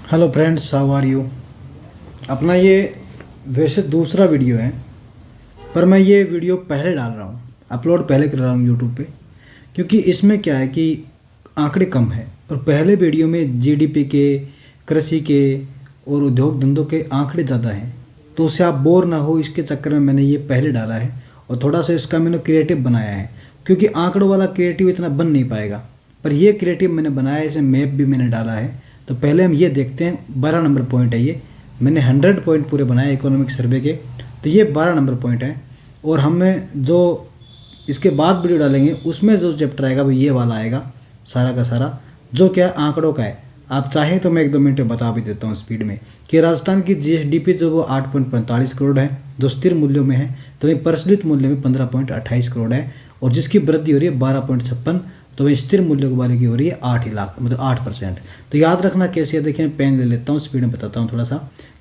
Hello friends, how are you. अपना ये वैसे दूसरा वीडियो है, पर मैं ये वीडियो पहले डाल रहा हूँ, अपलोड पहले कर रहा हूँ यूट्यूब पे, क्योंकि इसमें क्या है कि आंकड़े कम है और पहले वीडियो में जीडीपी के, कृषि के और उद्योग धंधों के आंकड़े ज़्यादा हैं। तो उससे आप बोर ना हो, इसके चक्कर में मैंने ये पहले डाला है और थोड़ा सा इसका मैंने क्रिएटिव बनाया है, क्योंकि आंकड़ों वाला क्रिएटिव इतना बन नहीं पाएगा। पर ये क्रिएटिव मैंने बनाया है, इसमें मैप भी मैंने डाला है। तो पहले हम ये देखते हैं, 12 नंबर पॉइंट है ये। मैंने 100 पॉइंट पूरे बनाए इकोनॉमिक सर्वे के, तो ये 12 नंबर पॉइंट है। और हमें जो इसके बाद वीडियो डालेंगे उसमें जो चैप्टर आएगा वो ये वाला आएगा, सारा का सारा, जो क्या आंकड़ों का है। आप चाहें तो मैं 1-2 मिनट में बता भी देता हूँ स्पीड में, कि राजस्थान की जीएसडीपी जो वो 8.45 करोड़ है, जो स्थिर मूल्यों में है, तो वही प्रचलित मूल्य में 15.28 करोड़ है, और जिसकी वृद्धि हो रही है 12.56, तो वही स्थिर मूल्य के बारे की हो रही है 8 लाख, मतलब 8%। तो याद रखना कैसे है, देखिए पेन ले लेता हूँ, स्पीड में बताता हूँ थोड़ा सा,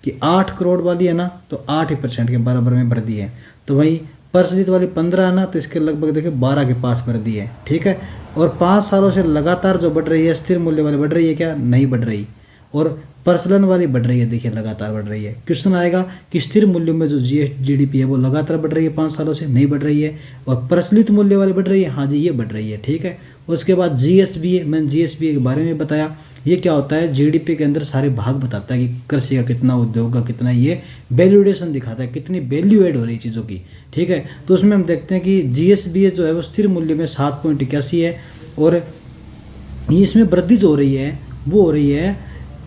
कि 8 करोड़ वाली है ना, तो 8% के बराबर में वृद्धि है। तो वही प्रचलित वाली 15 है ना, तो इसके लगभग देखिए 12 के पास वृद्धि है, ठीक है। और 5 सालों से लगातार जो बढ़ रही है, स्थिर मूल्य वाली बढ़ रही है क्या, नहीं बढ़ रही, और प्रचलन वाली बढ़ रही है, देखिए लगातार बढ़ रही है। क्वेश्चन आएगा कि स्थिर मूल्य में जो जीडीपी है वो लगातार बढ़ रही है, 5 सालों से नहीं बढ़ रही है, और प्रचलित मूल्य वाली बढ़ रही है, हाँ जी ये बढ़ रही है, ठीक है। उसके बाद जीएसबीए, मैंने जीएसबीए के बारे में बताया। ये क्या होता है, जीडीपी के अंदर सारे भाग बताता है कि कृषि का कितना, उद्योग का कितना, ये वैल्यूएशन दिखाता है, कितनी वैल्यू एड हो रही है चीज़ों की, ठीक है। तो उसमें हम देखते हैं कि जीएसबीए जो है वो स्थिर मूल्य में 7.81 है, और ये इसमें वृद्धि जो हो रही है वो हो रही है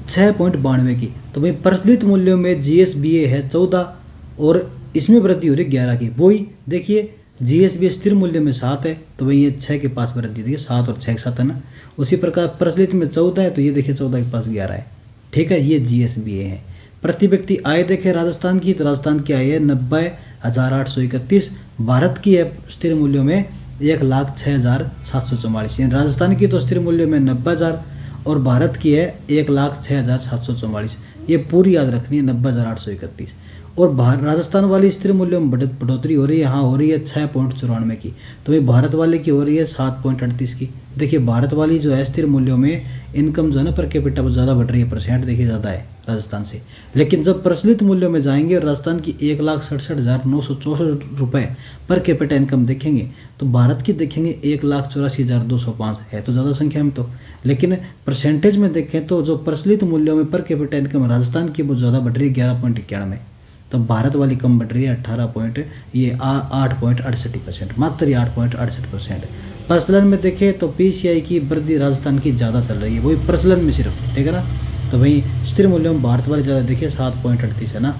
6.92 की। तो भाई प्रचलित मूल्यों में जीएसबीए है 14, और इसमें वृद्धि हो रही है 11 की। वही देखिए जीएसबीए स्थिर मूल्य में 7 है, तो भाई ये 6 के पास वृद्धि, देखिए 7 और 6 के साथ है ना। उसी प्रकार प्रचलित में 14 है, तो ये देखिए 14 के पास 11 है, ठीक है। ये जीएसबीए है। प्रति व्यक्ति आय देखें राजस्थान की, तो राजस्थान की आय है 90,831। भारत की है स्थिर मूल्यों में 1,06,744। राजस्थान की तो स्थिर मूल्य में 90,000, और भारत की है 1,06,744। ये पूरी याद रखनी है, 90,831। और राजस्थान वाली स्थिर मूल्यों में बढ़ोतरी हो रही है, यहाँ हो रही है 6.94 की। तो भाई भारत वाले की हो रही है 7.38 की। देखिए भारत वाली जो है स्थिर मूल्यों में इनकम जो है ना पर कैपिटा वो ज़्यादा बढ़ रही है, परसेंट देखिए ज़्यादा है राजस्थान से। लेकिन जब प्रचलित मूल्यों में जाएंगे और राजस्थान की 1,67,964 रुपये पर कैपिटा इनकम देखेंगे, तो भारत की देखेंगे 1,84,205 है, तो ज़्यादा संख्या में तो। लेकिन परसेंटेज में देखें तो जो प्रचलित मूल्यों में पर कैपिटा इनकम राजस्थान की वो ज़्यादा बढ़ रही है, 11.91। तो भारत वाली कम बढ़ रही है 8.68%, मात्र ये 8.68%। प्रचलन में देखें तो पीसीआई की वृद्धि राजस्थान की ज़्यादा चल रही है, वही प्रचलन में सिर्फ, ठीक है ना। तो भाई स्थिर मूल्यों में भारत वाली ज़्यादा, देखिए 7.38 है ना।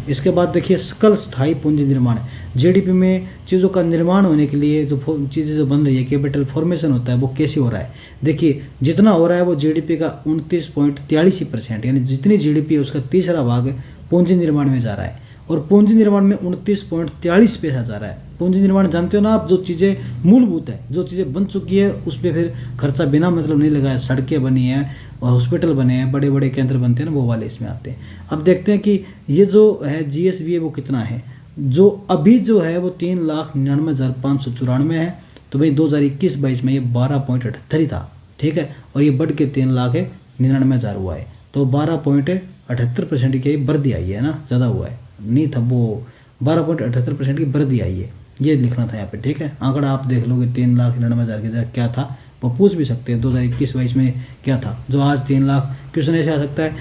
इसके बाद देखिए सकल स्थायी पूंजी निर्माण, जीडीपी में चीज़ों का निर्माण होने के लिए जो चीज़ें जो बन रही है, कैपिटल फॉर्मेशन होता है, वो कैसे हो रहा है। देखिए जितना हो रहा है वो जीडीपी का 29.43%, यानी जितनी जीडीपी है उसका तीसरा भाग पूंजी निर्माण में जा रहा है, और पूंजी निर्माण में 29.43 पैसा जा रहा है। पूंजी निर्माण जानते हो ना आप, जो चीज़ें मूलभूत है, जो चीज़ें बन चुकी है उस पर फिर खर्चा बिना मतलब नहीं लगा है। सड़कें बनी हैं, हॉस्पिटल बने हैं, बड़े बड़े केंद्र बनते हैं ना, वो वाले इसमें आते हैं। अब देखते हैं कि ये जो है जीएसबीए वो कितना है। जो अभी जो है वो 3,99,594 है, तो भाई 2021-22 में ये 12.78 था, ठीक है। और ये बढ़ के 3,99,000 हुआ है, तो 12.78% की वृद्धि आई है ना, ज़्यादा हुआ है नहीं था, वो 12.78% की वृद्धि आई है, ये लिखना था यहाँ पे, ठीक है। आंकड़ा आप देख लोगे 3,99,000 की जगह क्या था, वो पूछ भी सकते हैं 2021-22 में क्या था, जो आज 3 लाख। क्वेश्चन ऐसे आ सकता है,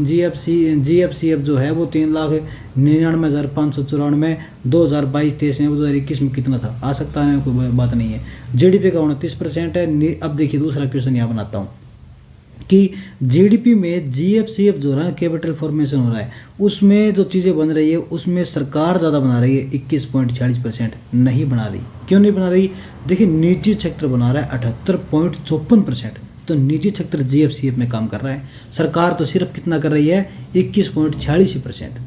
जीएफसीएफ जो है वो 3,99,594 में 2022-23 में, 2021 में कितना था, आ सकता है, कोई बात नहीं है। जीडीपी का 29% है। अब देखिए दूसरा क्वेश्चन यहाँ बनाता हूँ कि जीडीपी में जीएफसीएफ जो है कैपिटल फॉर्मेशन हो रहा है, उसमें जो चीज़ें बन रही है उसमें सरकार ज़्यादा बना रही है, 21.46% नहीं बना रही। क्यों नहीं बना रही, देखिए निजी क्षेत्र बना रहा है 78.54%, तो निजी क्षेत्र जीएफसीएफ में काम कर रहा है। सरकार तो सिर्फ कितना कर रही है, 21.46%।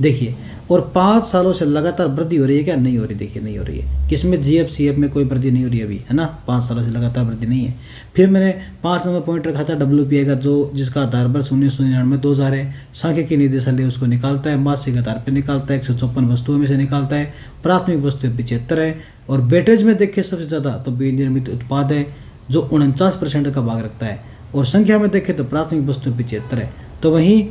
देखिए, और 5 सालों से लगातार वृद्धि हो रही है क्या, नहीं हो रही, देखिए नहीं हो रही है। किसमें, जीएफसीएफ में कोई वृद्धि नहीं हो रही अभी, है ना, 5 सालों से लगातार वृद्धि नहीं है। फिर मैंने 5 नंबर पॉइंट रखा था डब्ल्यूपीआई का, जो जिसका आधार वर्ष 1999 2000 है। सांख्यिकी निदेशालय उसको निकालता है, मासिक आधार पर निकालता है, 154 वस्तुओं में से निकालता है, प्राथमिक वस्तुएं 75 है, और वेटेज में देखिए सबसे ज़्यादा तो विनिर्मित उत्पाद है जो 49% का भाग रखता है। और संख्या में देखें तो प्राथमिक वस्तुएं 75 है। तो वहीं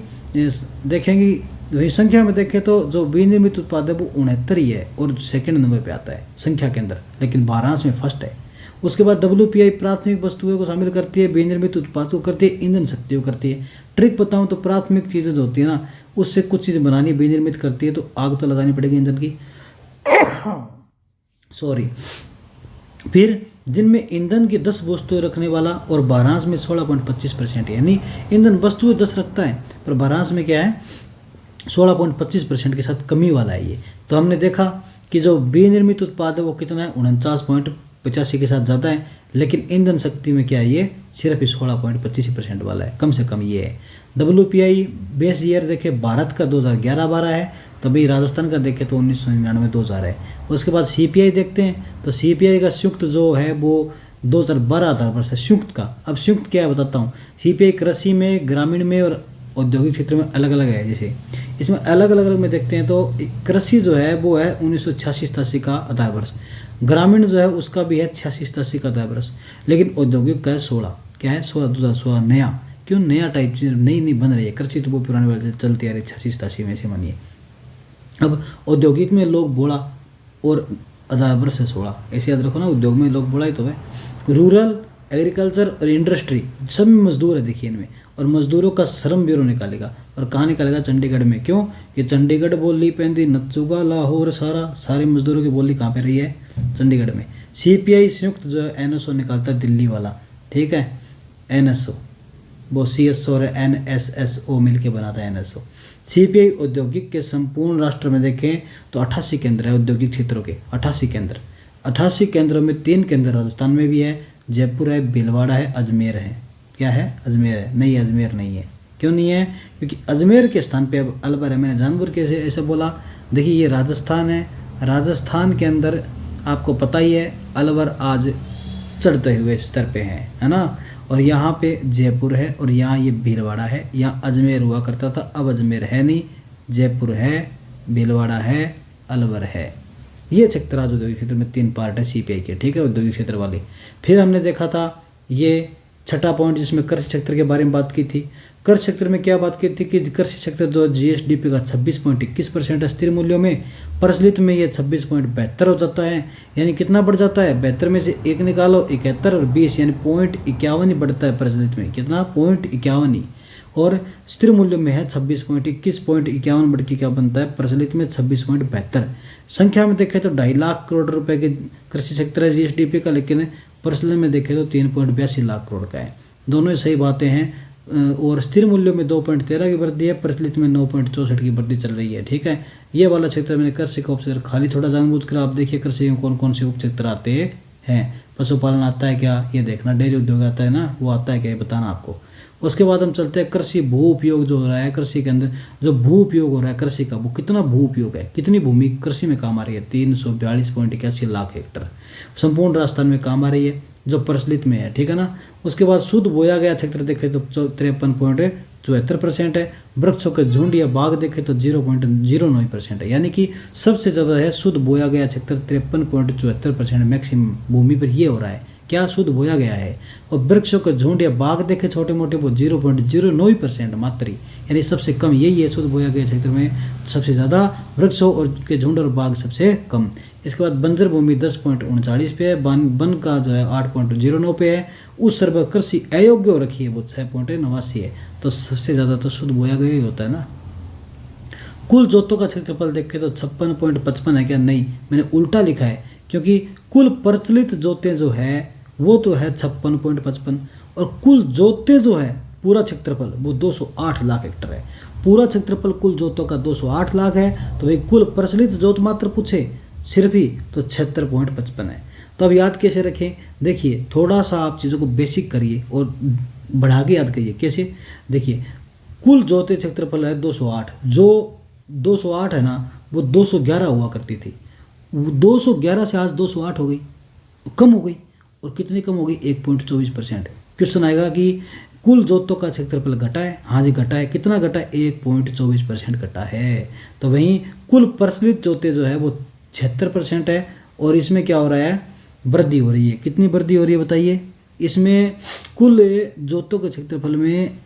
देखेंगे, वही संख्या में देखें तो जो विनिर्मित उत्पाद है वो 69 ही है और सेकंड नंबर पे आता है संख्या के अंदर, लेकिन भारांश में फर्स्ट है। उसके बाद WPI प्राथमिक वस्तुओं को शामिल करती है, विनिर्मित उत्पाद को करती है, ईंधन शक्ति को करती है। ट्रिक बताऊं तो प्राथमिक चीज़ें जो होती है ना, उससे कुछ चीज़ें बनानी, विनिर्मित करती है, तो आग तो लगानी पड़ेगी ईंधन की सॉरी। फिर जिनमें ईंधन की 10 वस्तुएं रखने वाला और भारांश में 16.25% है, यानी ईंधन वस्तुएं 10 रखता है पर भारांश में क्या है 16.25% के साथ कमी वाला है ये। तो हमने देखा कि जो विनिर्मित उत्पाद है वो कितना है 49.85 के साथ ज़्यादा है, लेकिन ईंधन शक्ति में क्या है ये सिर्फ 16.25% वाला है, कम से कम ये है। WPI बेस ईयर देखे भारत का 2011-12 है, तभी राजस्थान का देखें तो 1999-2000 है। उसके बाद CPI देखते हैं तो CPI का संयुक्त जो है वो 2012 आधार पर से संयुक्त का। अब संयुक्त क्या है बताता हूँ। CPI कृषि में, ग्रामीण में और औद्योगिक क्षेत्र में अलग अलग है। जैसे इसमें अलग अलग में देखते हैं तो कृषि जो है वो है 1986-87 का आधार वर्ष, ग्रामीण जो है उसका भी है 86-87 का आधार वर्ष, लेकिन औद्योगिक का है 16, क्या है 16 नया। क्यों नया टाइप चीज नई बन रही है, कृषि तो वो पुराने वाले चलती आ रही 86-87 में से मानिए। अब औद्योगिक में लोग बोला और आधार वर्ष है 16, ऐसे याद रखो ना, उद्योग में लोग बोला ही तो है। रूरल, एग्रीकल्चर और इंडस्ट्री सब में मजदूर है देखिए इनमें, और मजदूरों का श्रम ब्यूरो निकालेगा, और कहाँ निकालेगा चंडीगढ़ में। क्यों कि चंडीगढ़ बोली पैंदी नचुगा लाहौर सारे मजदूरों की बोली कहाँ पे रही है चंडीगढ़ में। CPI संयुक्त जो है NSO निकालता है दिल्ली वाला, ठीक है NSO, वो CSO और NSSO मिलके बनाता है NSO। CPI औद्योगिक के संपूर्ण राष्ट्र में देखें तो 88 केंद्र है औद्योगिक क्षेत्रों के, 88 केंद्रों में 3 केंद्र राजस्थान में भी है, जयपुर है, भीलवाड़ा है, अजमेर है। क्या है अजमेर है, नहीं अजमेर नहीं है। क्यों नहीं है, क्योंकि अजमेर के स्थान पे अब अलवर है। मैंने जानबूझ के ऐसे बोला, देखिए ये राजस्थान है, राजस्थान के अंदर आपको पता ही है अलवर आज चढ़ते हुए स्तर पे है ना, और यहाँ पे जयपुर है और यहाँ ये भीलवाड़ा है। यहाँ अजमेर हुआ करता था, अब अजमेर है नहीं, जयपुर है, भीलवाड़ा है, अलवर है। ये क्षेत्र आज औद्योगिक क्षेत्र में 3 पार्ट है CPI के, ठीक है औद्योगिक क्षेत्र वाली। फिर हमने देखा था ये छठा पॉइंट जिसमें कृषि क्षेत्र के बारे में बात की थी। कृषि क्षेत्र में क्या बात की थी कि कृषि क्षेत्र जो GSDP का 26.21% है स्थिर मूल्यों में, प्रचलित में ये 26.72 हो जाता है, यानी कितना बढ़ जाता है 72 में से 1 निकालो 71 और 20 यानी 0.51 ही बढ़ता है प्रचलित में, कितना 0.51 ही, और स्थिर मूल्य में है 26.21 बढ़ के क्या बनता है प्रचलित में 26.72। संख्या में देखें तो 2.5 लाख करोड़ रुपए के कृषि क्षेत्र है GSDP का, लेकिन प्रचलित में देखें तो 3.82 लाख करोड़ का है। दोनों ही सही बातें हैं। और स्थिर मूल्यों में 2.13 की वृद्धि है, प्रचलित में 9.64 की वृद्धि चल रही है, ठीक है। ये वाला क्षेत्र मैंने कृषि का उपक्षेत्र खाली थोड़ा जानबूझकर आप देखिए कृषि में कौन कौन से उपक्षेत्र आते हैं। पशुपालन आता है क्या ये देखना, डेयरी उद्योग आता है ना वो आता है क्या ये बताना आपको। उसके बाद हम चलते हैं कृषि भू उपयोग जो हो रहा है कृषि के अंदर, जो भू उपयोग हो रहा है कृषि का वो कितना भू उपयोग है, कितनी भूमि कृषि में काम आ रही है 342.81 लाख हेक्टर संपूर्ण राजस्थान में काम आ रही है जो प्रचलित में है, ठीक है ना। उसके बाद शुद्ध बोया गया क्षेत्र देखें तो 53.74% है। वृक्षों के झुंड या बाग देखें तो 0.09% है, यानी कि सबसे ज़्यादा है शुद्ध बोया गया क्षेत्र 53.74% मैक्सिमम भूमि पर ये हो रहा है क्या शुद्ध बोया गया है। और वृक्षों के झुंड या बाग देखे छोटे मोटे वो 0.09% मात्र, यानी सबसे कम यही है शुद्ध बोया गया क्षेत्र में, सबसे ज़्यादा वृक्षों और के झुंड और बाग सबसे कम। इसके बाद बंजर भूमि 10.39 पे है, वन का जो है 8.09 पे है। उस सर्व कृषि अयोग्य हो रखी है वो 6.89 है। तो सबसे ज़्यादा तो शुद्ध बोया गया ही होता है ना। कुल जोतों का क्षेत्रफल देखें तो 56.55 है क्या, नहीं मैंने उल्टा लिखा है, क्योंकि कुल प्रचलित जोतें जो है वो तो है 56.55 और कुल जोतें जो है पूरा क्षेत्रफल वो 208 लाख हेक्टर है। पूरा क्षेत्रफल कुल जोतों का 208 लाख है, तो भाई कुल प्रचलित जोत मात्र पूछे सिर्फ ही तो 76.55 है। तो अब याद कैसे रखें, देखिए थोड़ा सा आप चीज़ों को बेसिक करिए और बढ़ा के याद करिए। कैसे, देखिए कुल जोते क्षेत्रफल है 208, जो 208 है ना वो 211 हुआ करती थी, 211 से आज 208 हो गई, कम हो गई। और कितनी कम हो गई 1.24%। क्वेश्चन आएगा कि कुल जोतों का क्षेत्रफल घटा है, हाँ जी घटा है, कितना घटा है 1.24% घटा है। तो वहीं कुल प्रचलित जोते जो है वो 76% है, और इसमें क्या हो रहा है वृद्धि हो रही है। कितनी वृद्धि हो रही है बताइए, इसमें कुल जोतों के क्षेत्रफल में,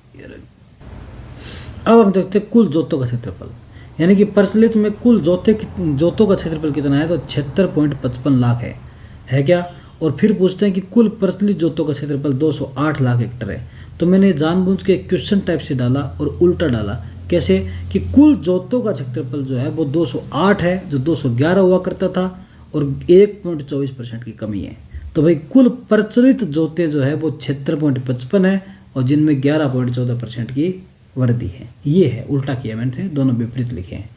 अब हम देखते हैं कुल जोतों का क्षेत्रफल, यानी कि प्रचलित में कुल जोतों का क्षेत्रफल कितना है, तो 76.55 लाख है क्या। और फिर पूछते हैं कि कुल प्रचलित जोतों का क्षेत्रफल 208 लाख हेक्टर है। तो मैंने जानबूझ के क्वेश्चन टाइप से डाला और उल्टा डाला। कैसे कि कुल जोतों का क्षेत्रफल जो है वो 208 है, जो 211 हुआ करता था, और 1.24% की कमी है। तो भाई कुल प्रचलित जोतें जो है वो 76.55 है, और जिनमें 11.14% की वृद्धि है। ये है, उल्टा किया मैंने, दोनों विपरीत लिखे हैं।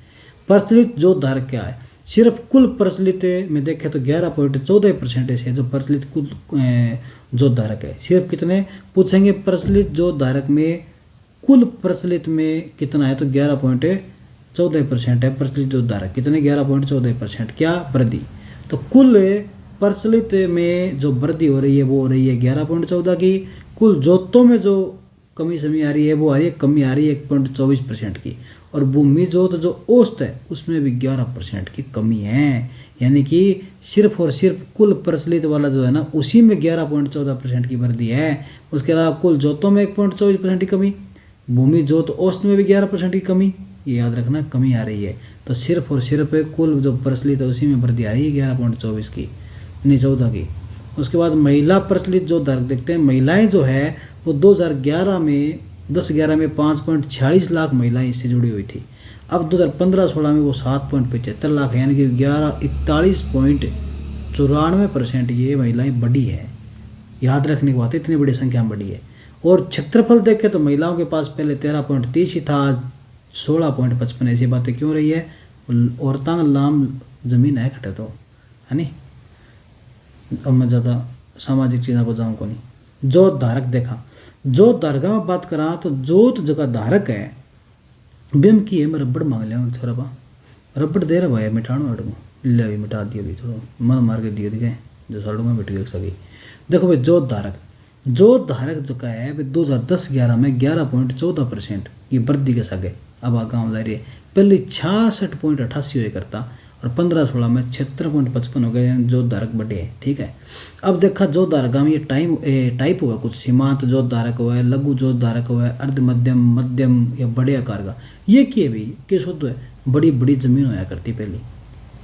प्रचलित जोत धारक क्या है, सिर्फ कुल प्रचलित में देखें तो 11.14% है जो प्रचलित कुल जोत धारक है। सिर्फ कितने पूछेंगे, प्रचलित जोत धारक में कुल प्रचलित में कितना है, तो 11.14% है प्रचलित जोत धारक। कितने, 11.14%। क्या, वृद्धि। तो कुल प्रचलित में जो वृद्धि हो रही है वो हो रही है 11.14 की। कुल जोतों में जो कमी समी आ रही है वो आ रही है, कमी आ रही है 1.24% की। और भूमि जोत जो औसत है उसमें भी 11% की कमी है। यानी कि सिर्फ और सिर्फ कुल प्रचलित वाला जो है ना, उसी में 11.14% की वृद्धि है। उसके अलावा कुल जोतों में 1.24% की कमी, भूमि जोत औसत में भी 11% की कमी, ये याद रखना, कमी आ रही है। तो सिर्फ और सिर्फ कुल जो प्रचलित है उसी में वृद्धि आई है 11.24 की, नहीं 14 की। उसके बाद महिला प्रचलित जो दर देखते हैं, महिलाएं जो है वो 2011 में 10-11 में 5.46 लाख महिलाएं इससे जुड़ी हुई थी। अब 2015-16 में वो 7.75 लाख है, यानी कि 41.94% ये महिलाएं बढ़ी है। याद रखने की बात है, इतनी बड़ी संख्या में बढ़ी है। और क्षेत्रफल देखें तो महिलाओं के पास पहले 13.30 ही था, आज 16.55। ऐसी बातें क्यों रही है, औरतां लाम जमीन है घटे तो, है नहीं। अब मैं ज़्यादा सामाजिक चीज़ों को जाऊँ को नहीं। जोत धारक देखा, जोत धारक में बात करा तो जोत जगह धारक है बिम की है। मैं रबड़ मांग लिया थोड़ा बा, रबड़ दे रहा भाई, मिटाणो हटू ले भी मिटा दिया भी, थोड़ा मन मार के दिए दिखे जो साड़ू में मिट गई सकी। देखो भाई जोत धारक जो का है 2010-11 में 11.14% की वृद्धि के सके। अब गाँव जा रही है, पहले 66.88 हुआ करता, और 15-16 में 76.55 हो गए। जोत धारक बढ़े है, ठीक है। अब देखा जोत धारक में ये टाइप हुआ कुछ, सीमांत जोत धारक हुआ है, लघु जोत धारक हुआ है, अर्ध मध्यम, मध्यम या बड़े आकार का। ये किए भी किस होता है, बड़ी बड़ी जमीन होया करती पहले।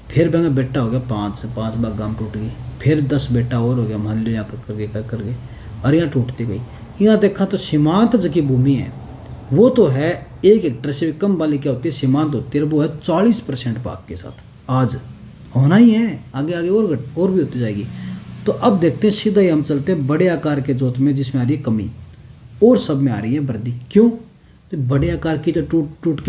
फिर बेंगा बेटा हो गया 5 बाग गांव टूट गई, फिर 10 बेटा और हो गया मान लो, यहाँ करके और यहाँ टूटती गई। यहाँ देखा तो सीमांत जो की भूमि है वो तो है 1 हेक्टर से भी कम वाली क्या होती है, सीमांत होती है, वो है 40% भाग के साथ। आज होना ही है, आगे आगे और भी होती जाएगी। तो अब देखते हैं, सीधा ही हम चलते हैं बड़े आकार के जोत में, जिसमें आ रही है कमी और सब में आ रही है वृद्धि। क्यों, तो बड़े आकार की तो टूट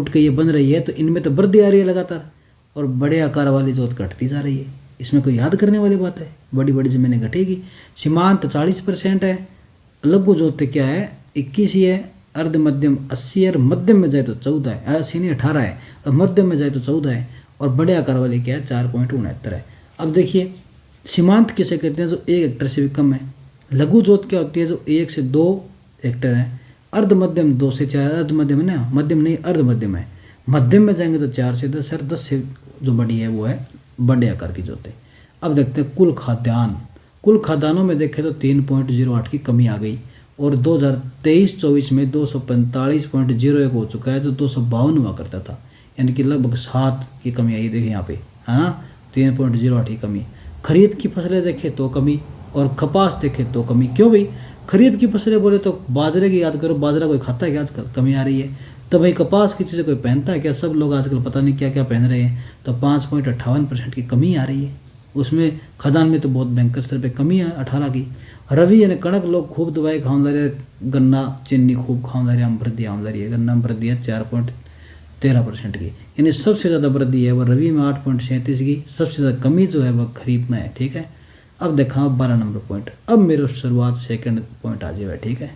के ये बन रही है, तो इनमें तो वृद्धि आ रही है लगातार, और बड़े आकार वाली जोत घटती जा रही है। इसमें कोई याद करने वाली बात है, बड़ी बड़ी जमीनें घटेगी। सीमांत 40% है, लघु जोत क्या है 21 ही है, अर्ध मध्यम 80 है, और मध्यम में जाए तो 14 है, 80 नहीं 18 है, और मध्यम में जाए तो 14 है, और बड़े आकार वाली क्या है 4.69 है। अब देखिए सीमांत किसे कहते हैं, जो 1 हेक्टर से भी कम है। लघु जोत क्या होती है, जो 1 से 2 हेक्टर है। अर्ध मध्यम 2 से 4, अर्ध मध्यम है ना, मध्यम नहीं अर्ध मध्यम है। मध्यम में जाएंगे तो 4 से 10 है, 10 से जो बड़ी है वो है बड़े आकार की जोत है। अब देखते हैं कुल खाद्यान्नों में देखें तो 3.08 की कमी आ गई, और 2023-24 में 245.01 हो चुका है, जो 252 हुआ करता था, यानी कि लगभग 7 की कमी आई। देखिए यहाँ पे है ना, 3.08 की कमी। खरीफ की फसलें देखें तो कमी, और कपास देखें तो कमी। क्यों भाई, खरीफ की फसलें बोले तो बाजरे की याद करो, बाजरा कोई खाता है क्या आजकल, कमी आ रही है। तो भाई कपास की चीज़ें कोई पहनता है क्या, सब लोग आजकल पता नहीं क्या क्या पहन रहे हैं। तो 5.58% की कमी आ रही है। उसमें खदान में तो बहुत भयंकर स्तर पे कमी है 18 की। रवि यानी कणक लोग खूब दवाई खाऊं जा रहे, गन्ना चीनी खूब खाऊं जा रहे, हम वृद्धि आऊं जा रही है। गन्ना में वृद्धि है 4.13% की, यानी सबसे ज़्यादा वृद्धि है वो रवि में 8.37 की, सबसे ज़्यादा कमी जो है वह खरीफ में है, ठीक है। अब देखा 12 नंबर पॉइंट, अब मेरे शुरुआत सेकंड पॉइंट आ जाएगा, ठीक है।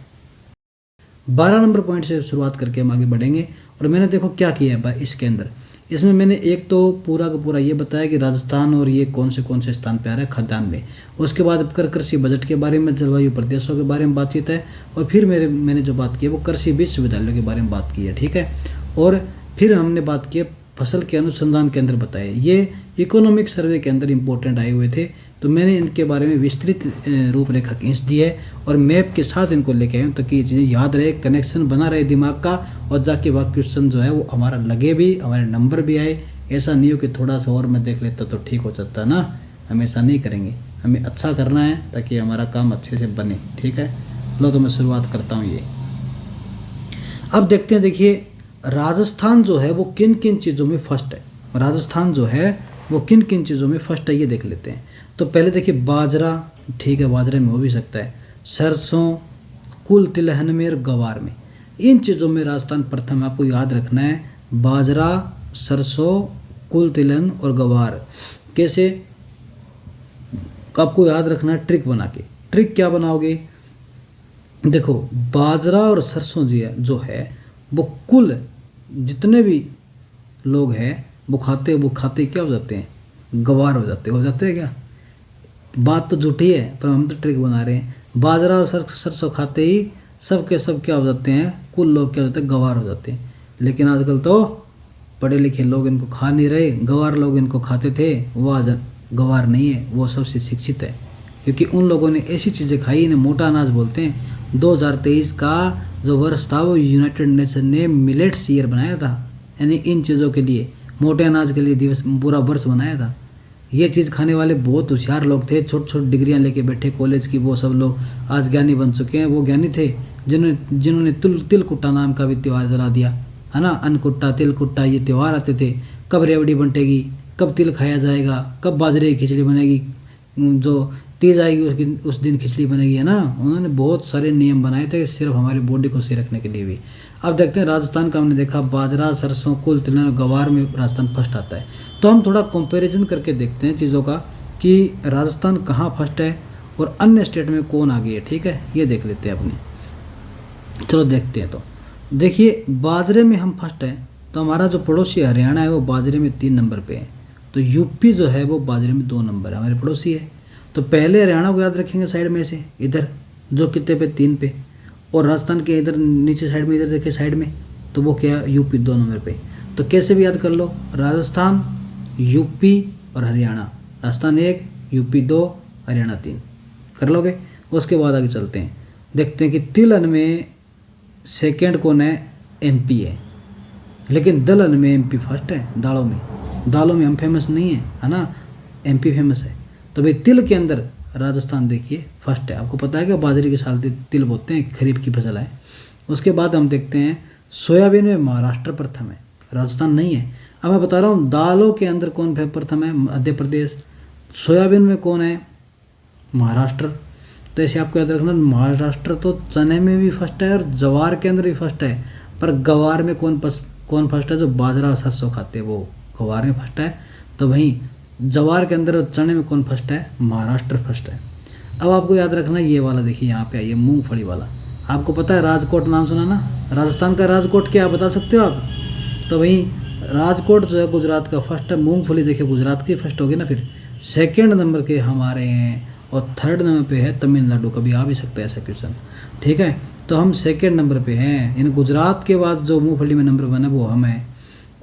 12 नंबर पॉइंट से शुरुआत करके हम आगे बढ़ेंगे। और मैंने देखो क्या किया है भाई इसके अंदर, इसमें मैंने एक तो पूरा का पूरा ये बताया कि राजस्थान और ये कौन से स्थान पे आ रहा है खाद्यान्न में। उसके बाद कृषि बजट के बारे में, जलवायु प्रदेशों के बारे में बातचीत है, और फिर मैंने जो बात की है वो कृषि विश्वविद्यालयों के बारे में बात की है, ठीक है। और फिर हमने बात की फसल के अनुसंधान केंद्र बताए, ये इकोनॉमिक सर्वे के अंदर इंपॉर्टेंट आए हुए थे तो मैंने इनके बारे में विस्तृत रूपरेखा खींच दी है और मैप के साथ इनको लेके आया हूँ ताकि ये चीज़ें याद रहे, कनेक्शन बना रहे दिमाग का, और जाके वह क्वेश्चन जो है वो हमारा लगे भी, हमारे नंबर भी आए। ऐसा नहीं हो कि थोड़ा सा और मैं देख लेता तो ठीक हो जाता ना, हमेशा नहीं करेंगे, हमें अच्छा करना है ताकि हमारा काम अच्छे से बने। ठीक है, लो तो मैं शुरुआत करता हूँ ये। अब देखते हैं, देखिए राजस्थान जो है वो किन किन चीज़ों में फर्स्ट है, राजस्थान जो है वो किन किन चीज़ों में फर्स्ट है ये देख लेते हैं। तो पहले देखिए बाजरा, ठीक है बाजरे में हो भी सकता है, सरसों, कुल तिलहन में और गवार में, इन चीज़ों में राजस्थान प्रथम है। आपको याद रखना है बाजरा, सरसों, कुल तिलहन और गवार। कैसे आपको याद रखना है, ट्रिक बना के। ट्रिक क्या बनाओगे, देखो बाजरा और सरसों जी है जो है वो कुल जितने भी लोग हैं वो खाते क्या हो जाते हैं, गवार हो जाते हैं क्या। बात तो झूठी है पर हम तो ट्रिक बना रहे हैं। बाजरा और सरसों खाते ही सब के सब क्या हो जाते हैं, कुल लोग क्या हो जाते हैं, गवार हो जाते हैं। लेकिन आजकल तो पढ़े लिखे लोग इनको खा नहीं रहे, गवार लोग इनको खाते थे, वो आज गवार नहीं है, वो सबसे शिक्षित है क्योंकि उन लोगों ने ऐसी चीज़ें खाई, इन्हें मोटा अनाज बोलते हैं। 2023 का जो वर्ष था वो यूनाइटेड नेशन ने मिलेट्स ईयर बनाया था, यानी इन चीज़ों के लिए, मोटे अनाज के लिए दिवस पूरा वर्ष बनाया था। ये चीज़ खाने वाले बहुत होशियार लोग थे, छोटी छोटी डिग्रियां लेके बैठे कॉलेज की, वो सब लोग आज ज्ञानी बन चुके हैं। वो ज्ञानी थे जिन्होंने तिलकुट्टा नाम का भी त्यौहार चला दिया है ना, अन्नकुट्टा, तिलकुट्टा, ये त्यौहार आते थे। कब रेवड़ी बंटेगी, कब तिल खाया जाएगा, कब बाजरे की खिचड़ी बनेगी, जो तीज आएगी उस दिन खिचड़ी बनेगी, है ना। उन्होंने बहुत सारे नियम बनाए थे सिर्फ हमारी बॉडी को सही रखने के लिए भी। अब देखते हैं राजस्थान का, हमने देखा बाजरा, सरसों, कुल तिलहन, गवार में राजस्थान फर्स्ट आता है। तो हम थोड़ा कंपैरिजन करके देखते हैं चीज़ों का कि राजस्थान कहाँ फर्स्ट है और अन्य स्टेट में कौन आगे है। ठीक है, ये देख लेते हैं अपने, चलो देखते हैं। तो देखिए बाजरे में हम फर्स्ट है, तो हमारा जो पड़ोसी हरियाणा है वो बाजरे में 3 नंबर पे है। तो यूपी जो है वो बाजरे में 2 नंबर है, हमारे पड़ोसी है। तो पहले हरियाणा को याद रखेंगे साइड में से, इधर जो कितने पे 3 पे, और राजस्थान के इधर नीचे साइड में, इधर देखिए साइड में, तो वो क्या यूपी 2 नंबर पे। तो कैसे भी याद कर लो, राजस्थान, यूपी और हरियाणा, राजस्थान 1, यूपी 2, हरियाणा 3 कर लोगे। उसके बाद आगे चलते हैं, देखते हैं कि तिलहन में सेकेंड कौन है, एमपी है, लेकिन दलहन में एमपी फर्स्ट है। दालों में हम फेमस नहीं है ना, एमपी फेमस है। तो भाई तिल के अंदर राजस्थान देखिए फर्स्ट है। आपको पता है कि बाजरे की साल तिल बोते हैं, खरीफ की फसल है। उसके बाद हम देखते हैं सोयाबीन में महाराष्ट्र प्रथम है, राजस्थान नहीं है। अब मैं बता रहा हूँ दालों के अंदर कौन प्रथम है, मध्य प्रदेश। सोयाबीन में कौन है, महाराष्ट्र। तो ऐसे आपको याद रखना, महाराष्ट्र तो चने में भी फर्स्ट है और जवार के अंदर भी फर्स्ट है, पर गवार में कौन फर्स्ट है, जो बाजरा और सरसों खाते हैं वो गवार में फर्स्ट है। तो वहीं जवार के अंदर और चने में कौन फर्स्ट है, महाराष्ट्र फर्स्ट है। अब आपको याद रखना ये वाला, देखिए यहाँ पे आइए, मूंगफली वाला। आपको पता है राजकोट नाम सुना ना, राजस्थान का राजकोट क्या बता सकते हो आप। तो वहीं राजकोट जो है गुजरात का फर्स्ट है, मूंगफली देखिए गुजरात की फर्स्ट होगी ना। फिर सेकेंड नंबर के हमारे हैं और थर्ड नंबर पे है तमिलनाडु। कभी आ भी सकता है ऐसा क्वेश्चन, ठीक है। तो हम सेकेंड नंबर पे हैं, इन गुजरात के बाद जो मूंगफली में नंबर 1 है वो हम हैं।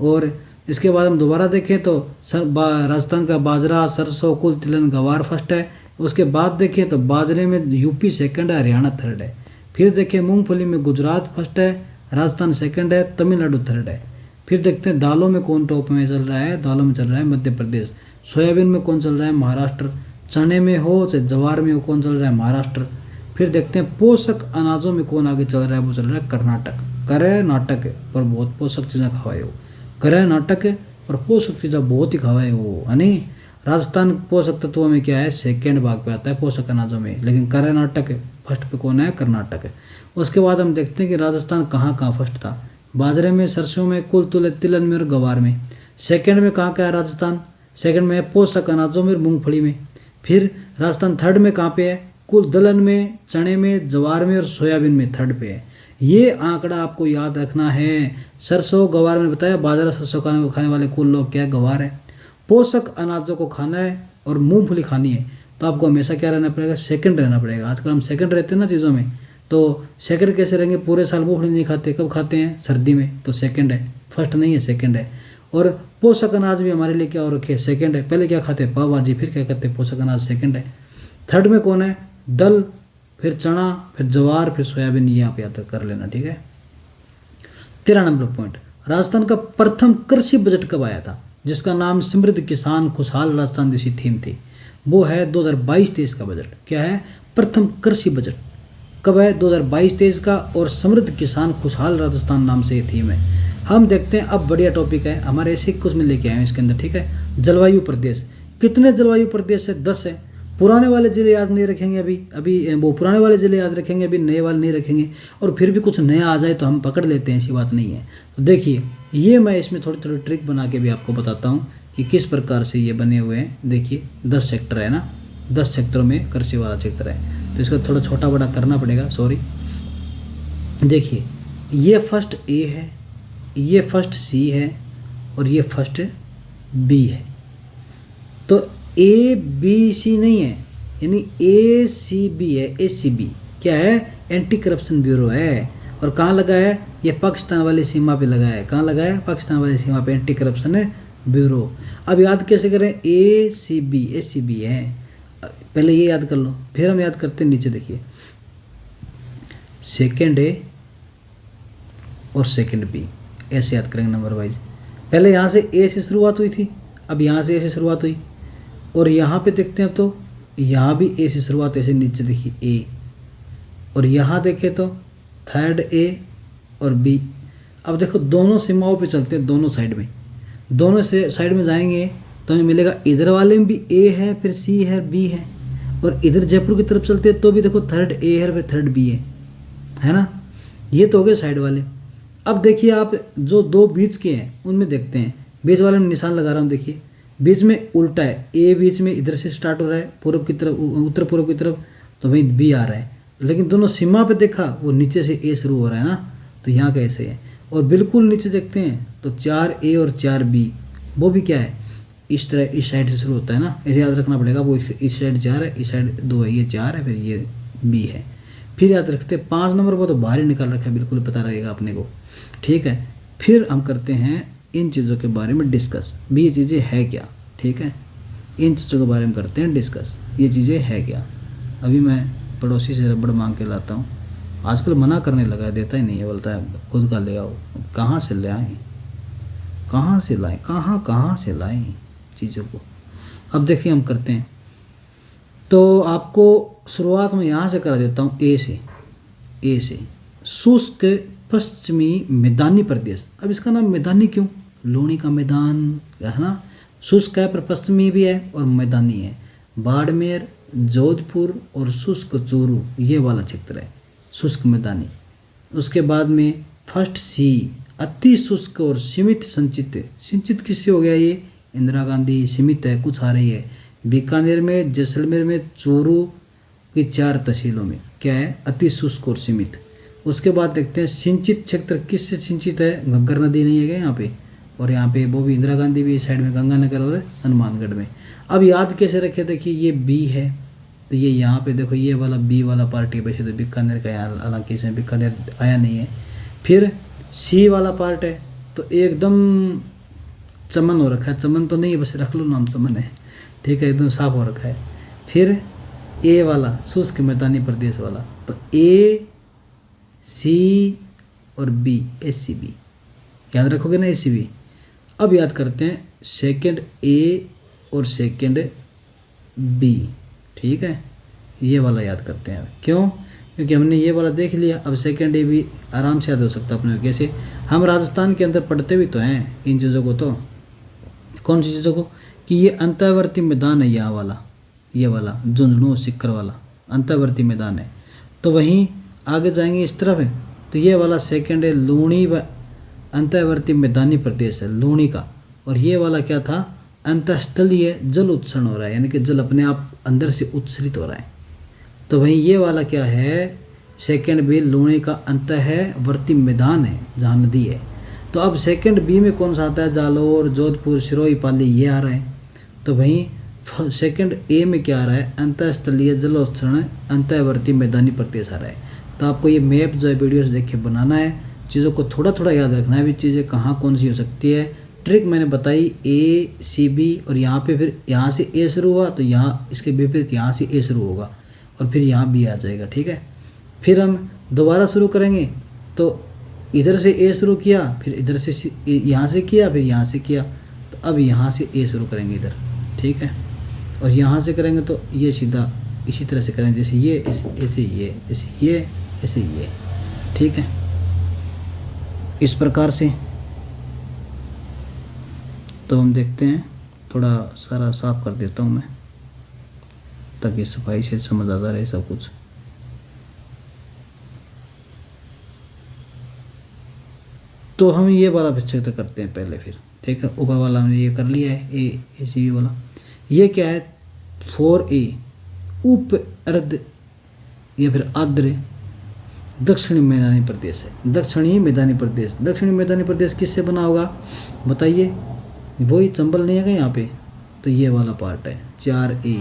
और इसके बाद हम दोबारा देखें तो राजस्थान का बाजरा, सरसों, कुल तिलहन, गवार फर्स्ट है। उसके बाद देखें तो बाजरे में यूपी सेकंड है, हरियाणा थर्ड है। फिर देखें मूंगफली में गुजरात फर्स्ट है, राजस्थान सेकंड है, तमिलनाडु थर्ड है। फिर देखते हैं दालों में कौन टॉप में चल रहा है, दालों में चल रहा है मध्य प्रदेश। सोयाबीन में कौन चल रहा है, महाराष्ट्र। चने में हो चाहे जवार में हो कौन चल रहा है, महाराष्ट्र। फिर देखते हैं पोषक अनाजों में कौन आगे चल रहा है, वो चल रहा है कर्नाटक पर बहुत पोषक चीज़ें खवाए हो। कर्नाटक और पोषक चीज़ें बहुत ही खवाए हो, यानी राजस्थान पोषक तत्वों में क्या है, सेकेंड भाग पे आता है पोषक अनाजों में, लेकिन कर्नाटक फर्स्ट पे कौन है, कर्नाटक। उसके बाद हम देखते हैं कि राजस्थान कहाँ कहाँ फर्स्ट था, बाजरे में, सरसों में, कुल तिलहन में और गवार में। सेकंड में कहाँ का है राजस्थान, सेकंड में है पोषक अनाजों में और मूंगफली में। फिर राजस्थान थर्ड में कहाँ पे है, कुल दलहन में, चने में, जवार में और सोयाबीन में थर्ड पे है। ये आंकड़ा आपको याद रखना है। सरसों गवार में बताया, बाजरा सरसों खाने वाले कुल लोग क्या है, गवार है। पोषक अनाजों को खाना है और मूंगफली खानी है तो आपको हमेशा क्या रहना पड़ेगा, सेकंड रहना पड़ेगा। आजकल हम सेकंड रहते हैं ना चीज़ों में, तो सेकंड कैसे रहेंगे, पूरे साल मूंगफली नहीं खाते, कब खाते हैं, सर्दी में, तो सेकंड है, फर्स्ट नहीं है, सेकंड है। और पोषक अनाज भी हमारे लिए क्या हो रखे, सेकंड है। पहले क्या खाते हैं, पाव भाजी, फिर क्या करते हैं, पोषक अनाज सेकंड है। थर्ड में कौन है, दल, फिर चना, फिर ज्वार, फिर सोयाबीन, ये यहाँ पे याद कर लेना, ठीक है। 13 नंबर पॉइंट, राजस्थान का प्रथम कृषि बजट कब आया था, जिसका नाम समृद्ध किसान खुशहाल राजस्थान जैसी थीम थी। वो है 2022-23 का बजट। क्या है, प्रथम कृषि बजट कब है, 2022-23 का, और समृद्ध किसान खुशहाल राजस्थान नाम से ये थीम है। हम देखते हैं, अब बढ़िया टॉपिक है हमारे, ऐसे कुछ में लेके आए हैं इसके अंदर, ठीक है। जलवायु प्रदेश, कितने जलवायु प्रदेश है, 10 है। पुराने वाले जिले याद नहीं रखेंगे, अभी वो पुराने वाले जिले याद रखेंगे, अभी नए वाले नहीं रखेंगे, और फिर भी कुछ नया आ जाए तो हम पकड़ लेते हैं, ऐसी बात नहीं है। तो देखिए, ये मैं इसमें थोड़ी थोड़ी ट्रिक बना के भी आपको बताता हूँ कि किस प्रकार से ये बने हुए हैं। देखिए 10 सेक्टर है ना, 10 सेक्टरों में कृषि वाला क्षेत्र है, तो इसका थोड़ा छोटा बड़ा करना पड़ेगा, सॉरी। देखिए, ये फर्स्ट ए है, ये फर्स्ट सी है, और ये फर्स्ट बी है। तो ए बी सी नहीं है, यानी ए सी बी है। ए सी बी क्या है, एंटी करप्शन ब्यूरो है। और कहाँ लगा है, ये पाकिस्तान वाली सीमा पे लगा है। कहाँ लगा है, पाकिस्तान वाली सीमा पे, एंटी करप्शन है ब्यूरो। अब याद कैसे करें, ए सी बी है, पहले ये याद कर लो, फिर हम याद करते हैं नीचे। देखिए, सेकेंड ए और सेकेंड बी, ऐसे याद करेंगे नंबर वाइज। पहले यहाँ से ए से शुरुआत हुई थी, अब यहाँ से ए से शुरुआत हुई, और यहाँ पे देखते हैं अब तो यहाँ भी ए से शुरुआत, ऐसे नीचे देखिए ए, और यहाँ देखें तो थर्ड ए और बी। अब देखो दोनों सीमाओं पे चलते हैं, दोनों साइड में, दोनों से साइड में जाएंगे तो हमें मिलेगा, इधर वाले में भी ए है, फिर सी है, बी है, और इधर जयपुर की तरफ चलते हैं तो भी देखो थर्ड ए है, फिर थर्ड बी है ना। ये तो हो गए साइड वाले। अब देखिए आप जो दो बीच के हैं उनमें देखते हैं, बीच वाले में निशान लगा रहा हूँ, देखिए बीच में उल्टा है, ए बीच में इधर से स्टार्ट हो रहा है पूर्व की तरफ, उत्तर पूर्व की तरफ, तो वहीं बी आ रहा है। लेकिन दोनों सीमा पे देखा, वो नीचे से ए शुरू हो रहा है ना, तो यहाँ कैसे है। और बिल्कुल नीचे देखते हैं तो 4 ए और 4 बी, वो भी क्या है, इस तरह इस साइड से शुरू होता है ना, ऐसे याद रखना पड़ेगा। वो इस साइड 4 है, इस साइड 2 है, ये 4 है, फिर ये बी है। फिर याद रखते हैं 5 नंबर, वो तो बाहर ही निकाल रखा है, बिल्कुल पता रहेगा अपने को, ठीक है। फिर हम करते हैं इन चीज़ों के बारे में डिस्कस, भी ये चीज़ें है क्या, ठीक है। इन चीज़ों के बारे में करते हैं डिस्कस, ये चीज़ें है क्या। अभी मैं पड़ोसी से रबड़ मांग के लाता हूँ, आजकल मना करने लगा है, देता ही नहीं है, बोलता है खुद का ले आओ। कहाँ से ले आएँ, कहाँ से लाएँ, कहाँ से लाएँ चीज़ों को। अब देखिए हम करते हैं, तो आपको शुरुआत में यहाँ से करा देता हूँ, ए से शुष्क पश्चिमी मैदानी प्रदेश। अब इसका नाम मैदानी क्यों, लूणी का मैदान है ना, शुष्क है पर पश्चिमी भी है और मैदानी है। बाड़मेर, जोधपुर और शुष्क चूरू, ये वाला क्षेत्र है शुष्क मैदानी। उसके बाद में फर्स्ट सी, अति शुष्क और सीमित संचित। सिंचित किससे हो गया, ये इंदिरा गांधी, सीमित है, कुछ आ रही है। बीकानेर में, जैसलमेर में, चूरू की 4 तहसीलों में क्या है, अति शुष्क और सीमित। उसके बाद देखते हैं सिंचित क्षेत्र किससे सिंचित है, घग्गर नदी नहीं है क्या यहाँ पे, और यहाँ पे वो भी इंदिरा गांधी भी साइड में, गंगानगर और हनुमानगढ़ में। अब याद कैसे रखे, देखिए ये बी है, तो ये यहाँ पे देखो ये वाला बी वाला पार्ट है, वैसे तो बीकानेर का यहाँ, हालांकि इसमें बीकानेर आया नहीं है। फिर सी वाला पार्ट है, तो एकदम चमन हो रखा है, चमन तो नहीं बस रख लो नाम, चमन है, ठीक है, एकदम साफ हो रखा है। फिर ए वाला शुष्क मैदानी प्रदेश वाला, तो ए सी और बी, ए सी बी याद रखोगे ना, ए सी बी। अब याद करते हैं सेकंड ए और सेकंड बी, ठीक है, ये वाला याद करते हैं। क्यों, क्योंकि हमने ये वाला देख लिया, अब सेकंड ए भी आराम से याद हो सकता है अपने। कैसे, हम राजस्थान के अंदर पढ़ते भी तो हैं इन चीज़ों को, तो कौन सी चीज़ों को, कि ये अंतर्वर्ती मैदान है, यहाँ वाला, ये वाला झुंझुनू सिक्कर वाला अंतर्वर्ती मैदान है। तो वहीं आगे जाएंगे इस तरफ है, तो ये वाला सेकंड है, लूणी व अंतर्वर्ती मैदानी प्रदेश है लूणी का। और ये वाला क्या था, अंतःस्थलीय जल उत्सर्जन हो रहा है, यानी कि जल अपने आप अंदर से उत्सरित हो रहा है। तो वहीं ये वाला क्या है, सेकंड बी लूणी का अंतःवर्ती मैदान है जहाँ नदी है। तो अब सेकंड बी में कौन सा आता है, जालोर, जोधपुर, सिरोही, पाली, ये आ रहा है। तो वहीं सेकंड ए में क्या आ रहा है, अंतःस्थलीय जल उत्सर्जन अंतःवर्ती मैदानी प्रदेश आ रहा है। तो आपको ये मैप जो है वीडियोस देख के बनाना है, चीज़ों को थोड़ा थोड़ा याद रखना है भी, चीज़ें कहाँ कौन सी हो सकती है, ट्रिक मैंने बताई, ACB और यहाँ पे फिर यहाँ से A शुरू हुआ तो यहाँ इसके विपरीत यहाँ से A शुरू होगा और फिर यहाँ B आ जाएगा, ठीक है। फिर हम दोबारा शुरू करेंगे तो इधर से A शुरू किया, फिर इधर से यहाँ से किया, फिर यहाँ से किया, तो अब यहाँ से A शुरू करेंगे इधर, ठीक है। और यहाँ से करेंगे तो ये सीधा इसी तरह से करेंगे, जैसे ये ऐसे ये, जैसे ये ऐसे ये, ठीक है। इस प्रकार से तो हम देखते हैं, थोड़ा सारा साफ कर देता हूँ मैं ताकि सफाई से समझ आता रहे सब कुछ। तो हम ये वाला विच्छेद करते हैं पहले, फिर ठीक है। ऊपर वाला हमने ये कर लिया है, ACB वाला। ये क्या है, 4A उप अर्ध या फिर आर्द्र दक्षिणी मैदानी प्रदेश है। दक्षिणी मैदानी प्रदेश, दक्षिणी मैदानी प्रदेश किससे बना होगा बताइए, वही चंबल नहीं है क्या यहाँ पे, तो ये वाला पार्ट है 4A।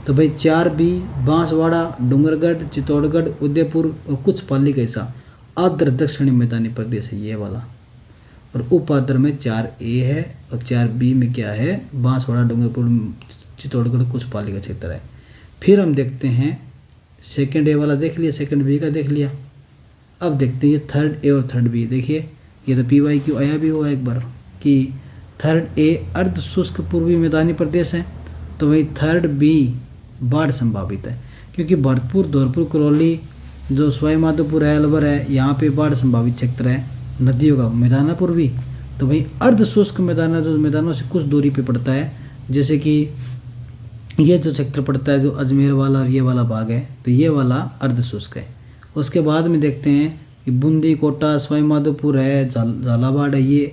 तो भाई 4B बांसवाड़ा, डूंगरगढ़, चित्तौड़गढ़, उदयपुर और कुछ पाली का हिस्सा आर्द्र दक्षिणी मैदानी प्रदेश है ये वाला। और उपाद्र में 4A है और 4B में क्या है, बांसवाड़ा, डूंगरपुर, चित्तौड़गढ़, कुछ पाली का क्षेत्र है। फिर हम देखते हैं सेकंड A वाला देख लिया, सेकंड B का देख लिया। अब देखते हैं ये थर्ड A और थर्ड B। देखिए ये तो PYQ आया भी हुआ एक बार कि थर्ड A अर्ध शुष्क पूर्वी मैदानी प्रदेश है, तो वही थर्ड B बाढ़ संभावित है, क्योंकि भरतपुर, धौलपुर, करौली, जो सवाई माधोपुर है, अलवर है, यहाँ पे बाढ़ संभावित क्षेत्र है, नदियों का मैदान है पूर्वी। तो वही अर्ध शुष्क मैदान है, जो मैदानों से कुछ दूरी पे पड़ता है, जैसे कि ये जो क्षेत्र पड़ता है, जो अजमेर वाला और ये वाला भाग है, तो ये वाला अर्ध शुष्क है। उसके बाद में देखते हैं कि बूंदी, कोटा, सवाई माधोपुर है, झालावाड़ है, ये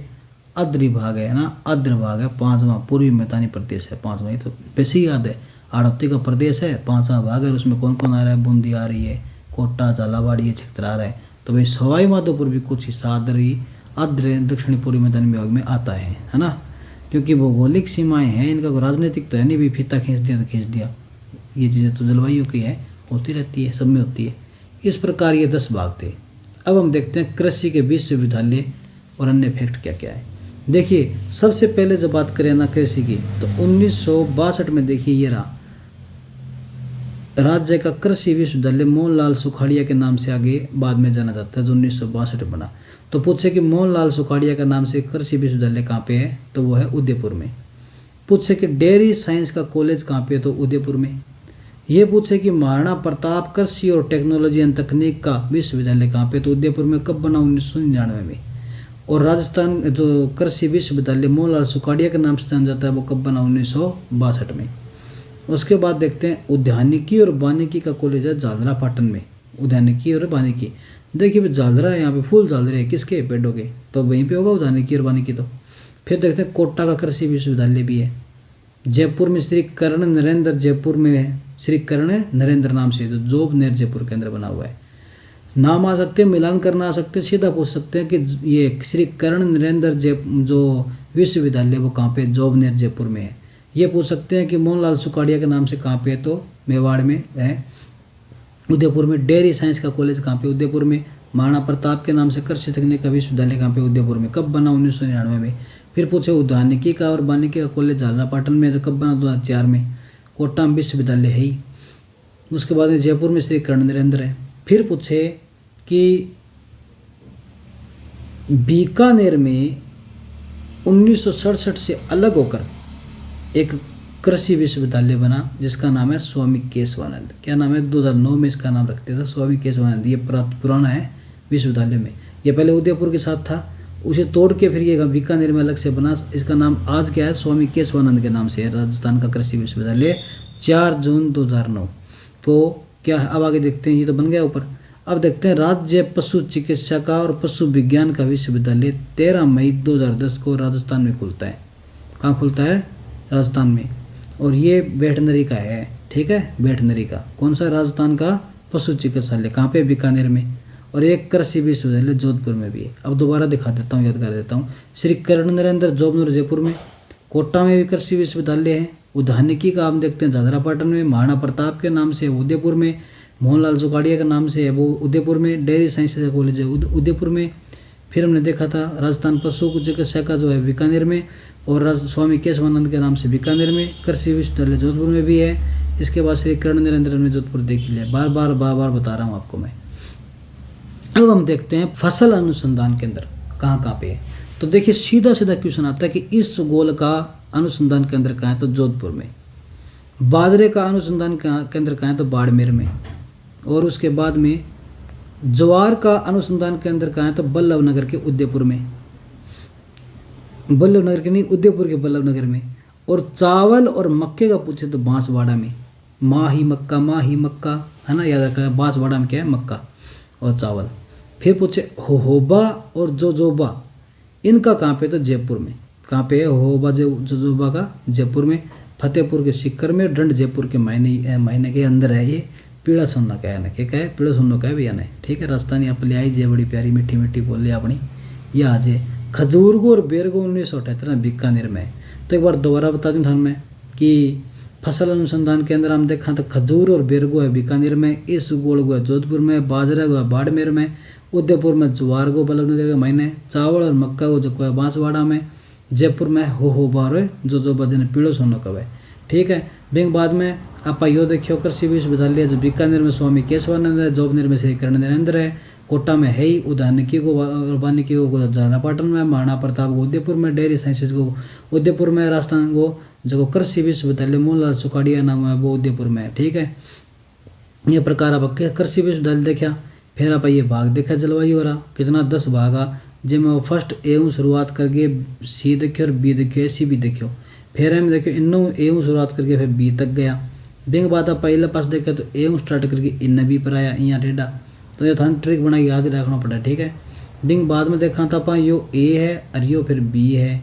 आर्द्र भाग है ना, आर्द्र भाग है। पांचवा पूर्वी मैदानी प्रदेश है, पांचवा, ये तो वैसे ही याद है, आड़ती का प्रदेश है, पांचवा भाग है, उसमें कौन कौन आ रहा है, बूंदी आ रही है, कोटा, झालावाड़, ये क्षेत्र आ रहा है। तो भाई सवाई माधोपुर भी कुछ हिस्सा आर्द्र दक्षिणी पूर्वी मैदानी विभाग में आता है ना, क्योंकि भौगोलिक सीमाएं हैं इनका, कोई राजनीतिक तो है नहीं भी फीता खींच दिया तो खींच दिया, ये चीज़ें तो जलवायु की है, होती रहती है, सब में होती है। इस प्रकार ये 10 भाग थे। अब हम देखते हैं कृषि के विश्वविद्यालय और अन्य फैक्ट क्या क्या है। देखिए सबसे पहले जब बात करें ना कृषि की, तो 1962 में देखिए ये रहा, राज्य का कृषि विश्वविद्यालय मोहनलाल सुखाड़िया के नाम से आगे बाद में जाना जाता है, जो 1962 बना। तो पूछे कि मोहनलाल सुखाड़िया के नाम से कृषि विश्वविद्यालय कहाँ पे है, तो वो है उदयपुर में। पूछे कि डेयरी साइंस का कॉलेज कहाँ पे है, तो उदयपुर में। ये पूछे कि महाराणा प्रताप कृषि और टेक्नोलॉजी एंड तकनीक का विश्वविद्यालय कहाँ पे, तो उदयपुर में। कब बना, 1999 में। और राजस्थान जो कृषि विश्वविद्यालय मोहनलाल सुखाड़िया के नाम से जाना जाता है, वो कब बना, 1962 में। उसके बाद देखते हैं उद्यानिकी और वानिकी का कॉलेज है झालरा पाटन में, उद्यानिकी और वानिकी। देखिए झालरा है, यहाँ पे फूल झालरे हैं, किसके, पेड़ों के, तो वहीं पे होगा उद्यानिकी और वानिकी। तो फिर देखते हैं कोटा का कृषि विश्वविद्यालय भी है, जयपुर में श्री कर्ण नरेंद्र, जयपुर में है श्री कर्ण नरेंद्र नाम से, जो जोब नेर जयपुर के अंदर बना हुआ है। नाम आ सकते हैं, मिलान करना आ सकते हैं, सीधा पूछ सकते हैं कि ये श्री कर्ण नरेंद्र जो विश्वविद्यालय वो कहाँ पे, जोब नेर जयपुर में है। ये पूछ सकते हैं कि मोहनलाल सुखाड़िया के नाम से कहाँ पे है, तो मेवाड़ में है, उदयपुर में। डेयरी साइंस का कॉलेज कहाँ पे, उदयपुर में। महाराणा प्रताप के नाम से कृषि तकनीक का विश्वविद्यालय कहाँ पे, उदयपुर में। कब बना, 1999 में। फिर पूछे उद्यानिकी का और वानिकी का कॉलेज झालरा पाटन में, तो कब बना, 2004 में। कोटा में विश्वविद्यालय है ही। उसके बाद में जयपुर में श्री कर्ण नरेंद्र है। फिर पूछे कि बीकानेर में 1967 से अलग होकर एक कृषि विश्वविद्यालय बना, जिसका नाम है स्वामी केशवानंद। क्या नाम है, 2009 में इसका नाम रखते थे, स्वामी केशवानंद। ये पुराना है विश्वविद्यालय में, ये पहले उदयपुर के साथ था, उसे तोड़ के फिर ये बीकानेर में अलग से बना। इसका नाम आज क्या है, स्वामी केशवानंद के नाम से है, राजस्थान का कृषि विश्वविद्यालय। 4 जून 2009 को क्या है, अब आगे देखते हैं, ये तो बन गया ऊपर। अब देखते हैं राज्य पशु चिकित्सा का और पशु विज्ञान का विश्वविद्यालय 13 मई 2010 को राजस्थान में खुलता है। कहाँ खुलता है, राजस्थान में। और ये वेटनरी का है, ठीक है, वेटनरी का। कौन सा, राजस्थान का पशु चिकित्सालय कहाँ पे, बीकानेर में। और एक कृषि विश्वविद्यालय जोधपुर में भी है। अब दोबारा दिखा देता हूँ, याद कर देता हूँ। श्री कर्ण नरेंद्र जोबनूर जयपुर में। कोटा में भी कृषि विश्वविद्यालय है। उद्यानिकी का हम देखते हैं झालरा पाटन में। महाराणा प्रताप के नाम से उदयपुर में। मोहनलाल सुखाड़िया के नाम से है वो उदयपुर में। डेयरी साइंस का कॉलेज है उदयपुर में। फिर हमने देखा था राजस्थान पशु चिकित्सा का जो है बीकानेर में, और स्वामी केशवानंद के नाम से बीकानेर में, कृषि विश्वविद्यालय जोधपुर में भी है। इसके बाद श्री कर्ण नरेंद्र ने जोधपुर देख लिया, बार बार बता रहा हूँ आपको मैं। अब हम देखते हैं फसल अनुसंधान केंद्र कहाँ कहाँ पे है। तो देखिए सीधा क्वेश्चन आता है कि इस गोल का अनुसंधान केंद्र कहाँ है, तो जोधपुर में। बाजरे का अनुसंधान केंद्र कहाँ है, तो बाड़मेर में। और उसके बाद में ज्वार का अनुसंधान केंद्र कहाँ है, तो बल्लभ नगर के उदयपुर में। बल्लभ नगर के नहीं, उदयपुर के बल्लभ नगर में। और चावल और मक्के का पूछे तो बांसवाड़ा में। माँ ही मक्का है ना, याद रखना। बांसवाड़ा में क्या है, मक्का और चावल। फिर पूछे होहोबा और जोजोबा, इनका कहाँ पे, तो जयपुर में। कहाँ पे है होहोबा जोजोबा का, जयपुर में। फतेहपुर के सिक्कर में, दंड जयपुर के महीने के अंदर है ये। पीड़ा सुनना क्या है ना, क्या है पीड़ा सुनना क्या है भैया ने, ठीक है। राजस्थानी अपनी आई जे बड़ी प्यारी मीठी मीठी बोली अपनी, ये आज है। खजूरगो और बेरगो 1978 में बीकानेर में। तो एक बार दोबारा बता दूं थान में कि फसल अनुसंधान केंद्र हम देखा तो खजूर और बेरगो है बीकानेर में, इसगोल गो है जोधपुर में, बाजरा गो है बाड़मेर में, उदयपुर में ज्वार गो बल्लभ नगर के महीने, चावल और मक्का गो जो है बांसवाड़ा में, जयपुर में हो बार जो बजने पीड़ो सोनो कब है, ठीक है। बैंक बाद में आप यो देखियो कृषि विश्वविद्यालय जो बीकानेर में स्वामी केशवानंद है, जोबनेर में श्री कर्ण नरेंद्र है, कोटा में है ही, उदानिकी को वानिकी को झालापाटन में, महाराणा प्रताप को उदयपुर में, डेयरी साइंसेज को उदयपुर में, राजस्थान को जो कृषि विश्वविद्यालय मोहनलाल सुखाड़िया नाम है वो उदयपुर में है, ठीक है। ये प्रकार आप कृषि विश्वविद्यालय देखा। फिर आप ये भाग देखा जलवायु हो रहा कितना 10 भाग आ, जिनमें फर्स्ट ए शुरुआत करके सी देखियो और बी देखियो, सी भी देखियो। फिर हम देखियो इन्नों ए शुरुआत करके फिर बी तक गया। बिंग बात आप पहले पास देखा तो ए स्टार्ट करके इन बी पर आया, यहाँ टेढ़ा। तो ये थान ट्रिक बना के याद रखना पड़ा, ठीक है। बिंग बाद में देखा था अपन यो ए है और यो फिर बी है,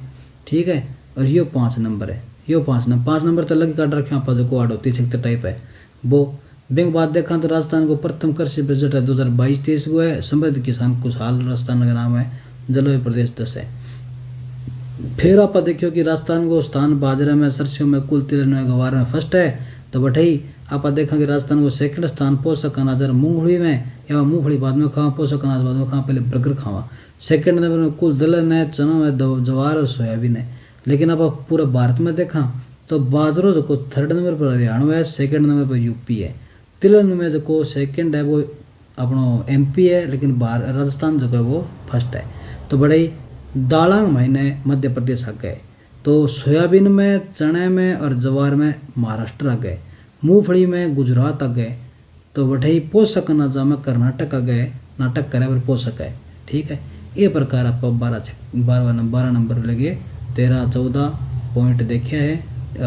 ठीक है। और यो 5 नंबर है, यो 5 नंबर तो अलग काट रखे आप जो कोड होती है टाइप है वो। बैंक बाद देखा तो राजस्थान को प्रथम कृषि बजट है 2022-23 को है। समृद्ध किसान खुशहाल राजस्थान का नाम है, जलवायु प्रदेश 10 है। फिर आप देखियो कि राजस्थान को स्थान बाजरे में, सरसों में, कुल 93 गवार में फर्स्ट है। तो बटाई आप देखा कि राजस्थान को सेकंड स्थान पोषक अनाज मूंगफली में, या मूंगफली बाद में खावा, पोषक अनाज बाद में खावा, पहले बर्गर खावा। सेकंड नंबर में कुल दलहन है, चना है, ज्वार और सोयाबीन है। लेकिन अब आप पूरे भारत में देखा तो बाजरो जो को 3rd नंबर पर हरियाणा है, 2nd नंबर पर यूपी है। तिलहन में जो को 2nd है वो अपनो एमपी है, लेकिन राजस्थान जो है वो फर्स्ट है। तो बड़े दालांग महीने मध्य प्रदेश आ गए। तो सोयाबीन में, चने में और ज्वार में महाराष्ट्र आ गए। मूंगफली में गुजरात आ गए। तो बठाई पोषक अनाजा में कर्नाटक आ गए, नाटक करे पर पोषक है, ठीक है। ये प्रकार आप 12 नंबर लगे, 13-14 पॉइंट देखे है,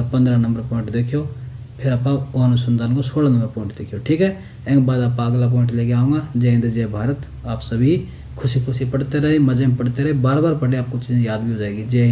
15 नंबर पॉइंट देखियो। फिर आप अनुसंधान को 16 नंबर पॉइंट देखियो, ठीक है। एक बाद आप अगला पॉइंट लेके आऊँगा। जय हिंद जय भारत। आप सभी खुशी खुशी पढ़ते रहे, मजे में पढ़ते रहे, बार बार पढ़े, आपको चीज़ें याद भी हो जाएगी। जय हिंद।